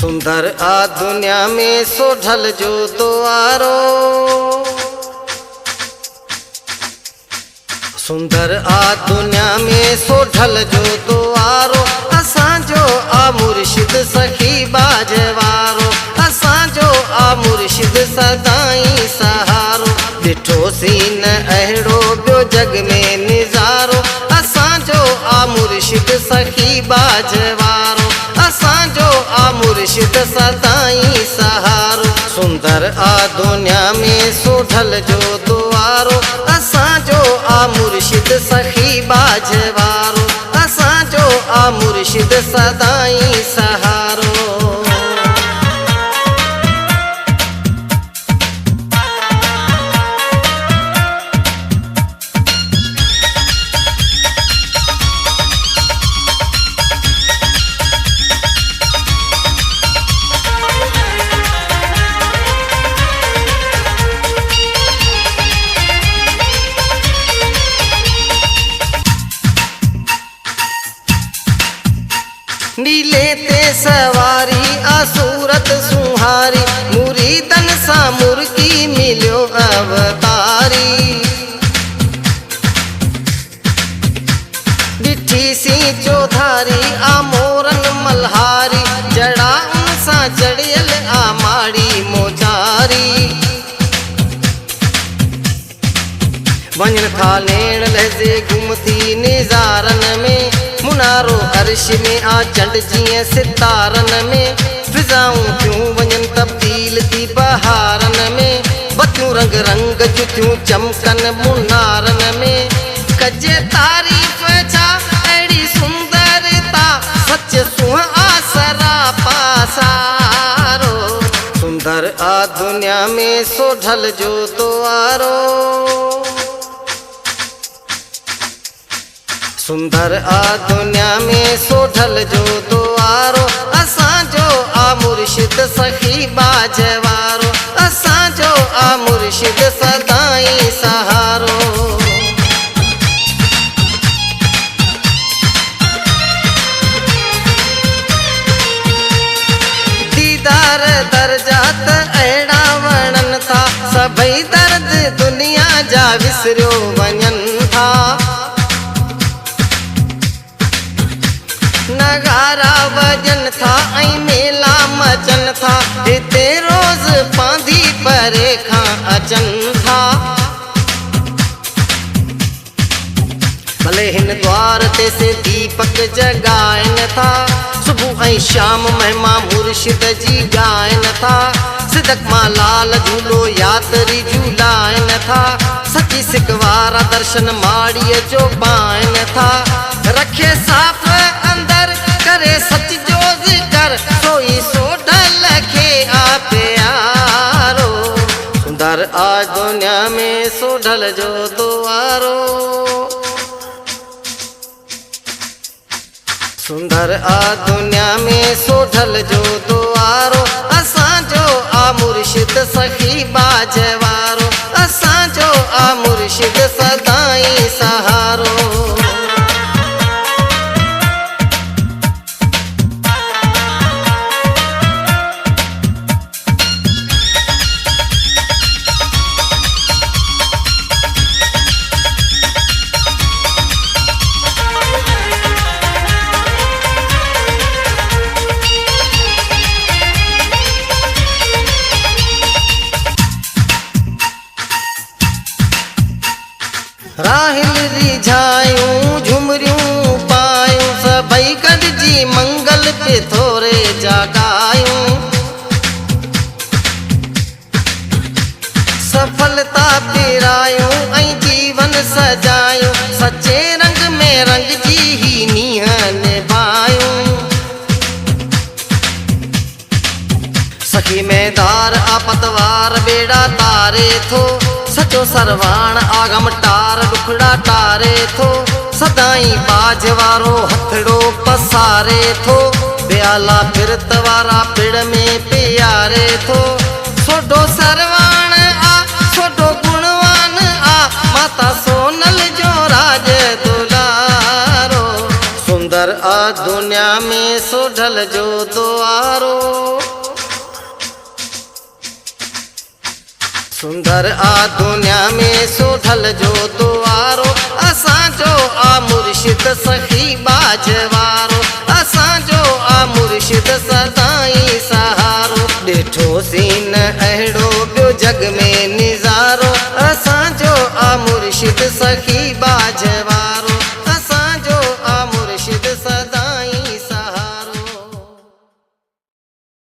सुंदर आ दुनिया में सोढल जो द्वारो, सुंदर आ दुनिया में सोढल जो द्वारो, असां जो आ मुर्शिद सखी बाजवारो, असां जो आ मुर्शिद सदाई सहारो। ॾिठो सीन अहिड़ो ॿियो जग में निज़ारो, असां जो आ मुर्शिद सखी बाजवारो, असां जो आ मुर्शिद सदाई सहारो। सुंदर आ दुनिया में सोढल जो द्वारो, असां जो आ मुर्शिद सखी बाजवारो, असां जो आ मुर्शिद सदाई सहारो। नीले ते सवारी आ सूरत सुहारी, मुरीदन सा मुर्गी मिलियो अवतारी। ॾिठी सी चौधारी आ मोरन मल्हारी, जड़ा सा चढ़ियल आ माड़ी मोचारी। वञण था लेण लहजे घुमती निज़ारन में, मुनारो अर्श में आ चंड जीअं सितारन में। फिज़ाऊं थियूं वञनि तब्दील थी बहारन में, बतियूं रंग रंग जूं थियूं चमकन मुनारन में। कजे तारीफ़ छा अहिड़ी सुंदरता, सच सुह आसरा पासारो। सुंदर आ दुनिया में सोढल जो द्वारो, सुंदर आ दुनिया में सोढल जो द्वारो, असां जो आ मुर्शिद सखी बाजवारो, असां जो आ मुर्शिद सदाई सहारो। दीदार दर्जात अहिड़ा वणन था, सभई दर्द दुनिया जा विसरियो वञनि था। नगारा वजन था ऐं मेला मचन था, हिते रोज़ पांधी परे खां अचनि था। भले हिन द्वार ते से दीपक जगाइनि था, सुबुह ऐं शाम महिमा मुर्शिद जी ॻाइनि था। सिदक मां लाल झूलो यात्री झूलाइनि था, सची सिक वारा दर्शन माड़ीअ जो पाइनि था। रखे साफ़ अंदर करे सच जो ज़िकर, सोई सोढल खे आ प्यारो। सुंदर आ दुनिया में सोढल जो द्वारो, सुंदर आ दुनिया में सोढल जो द्वारो, असां जो आ मुर्शिद सखी बाजवारो, असां जो आ मुर्शिद सदाई सहारो। राहिल रिझायूं झुमरियूं पायूं, सभई गॾिजी मंगल पे थोरे जागायूं। सफलता पिरायूं ऐं जीवन सजायूं, सचे रंग में रंग जी ही नीह निभायूं। सखी मैदार आपतवार बेड़ा तारे थो, सचो सरवाण आगम टार ॾुखड़ा टारे थो। सदाई बाजवारो हथड़ो पसारे थो, ब्याला फिरत वारा पिड़ में प्यारे थो। सोढो सरवाण आ सोढो गुणवान आ, माता सोनल जो राज दुलारो। सुंदर आ दुनिया में सोढल जो द्वारो। सुंदर दुनिया में सोढल जो द्वारो, असांजो मुर्शिद सखी बाजवारो, असांजो मुर्शिद सदाई सहारो। ॾिठो सीन अहिड़ो ॿियो जग में निज़ारो, असांजो मुर्शिद सखी बा